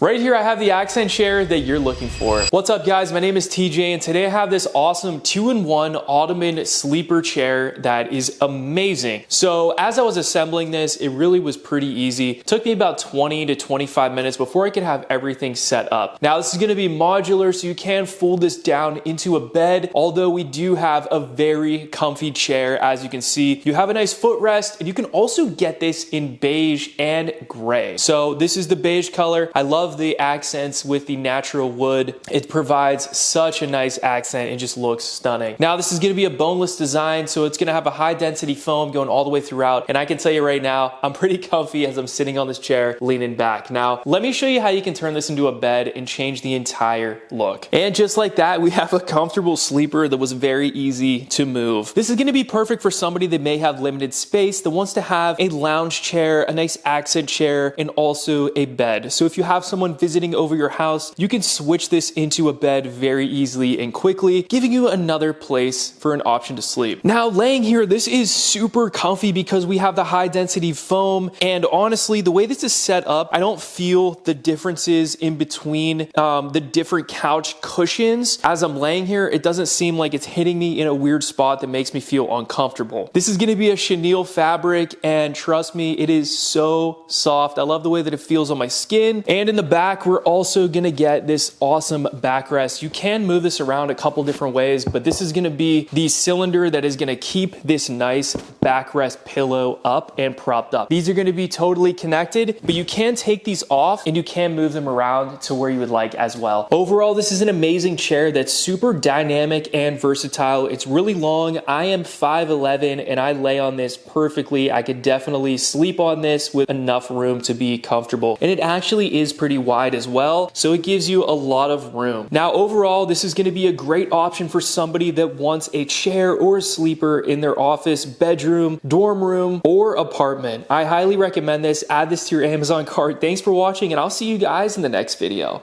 Right here I have the accent chair that you're looking for. What's up guys, my name is TJ and today I have this awesome 2-in-1 Ottoman sleeper chair that is amazing. So as I was assembling this, it really was pretty easy. It took me about 20 to 25 minutes before I could have everything set up. Now this is gonna be modular, so you can fold this down into a bed, although we do have a very comfy chair. As you can see, you have a nice footrest and you can also get this in beige and gray. So this is the beige color. I love the accents with the natural wood. It provides such a nice accent and just looks stunning. Now this is going to be a boneless design, so it's going to have a high density foam going all the way throughout, and I can tell you right now I'm pretty comfy as I'm sitting on this chair leaning back. Now let me show you how you can turn this into a bed and change the entire look. And just like that, we have a comfortable sleeper that was very easy to move. This is going to be perfect for somebody that may have limited space that wants to have a lounge chair, a nice accent chair, and also a bed. So if you have someone visiting over your house, you can switch this into a bed very easily and quickly, giving you another place for an option to sleep. Now laying here, this is super comfy because we have the high density foam, and honestly the way this is set up, I don't feel the differences in between the different couch cushions. As I'm laying here, it doesn't seem like it's hitting me in a weird spot that makes me feel uncomfortable. This is going to be a chenille fabric, and trust me, it is so soft. I love the way that it feels on my skin. And in the back, we're also gonna get this awesome backrest. You can move this around a couple different ways, but this is gonna be the cylinder that is gonna keep this nice backrest pillow up and propped up. These are gonna be totally connected, but you can take these off and you can move them around to where you would like as well. Overall, this is an amazing chair that's super dynamic and versatile. It's really long. I am 5'11" and I lay on this perfectly. I could definitely sleep on this with enough room to be comfortable. And it actually is pretty wide as well, so it gives you a lot of room. Now overall, this is going to be a great option for somebody that wants a chair or a sleeper in their office, bedroom, dorm room, or apartment. I highly recommend this. Add this to your Amazon cart. Thanks for watching, and I'll see you guys in the next video.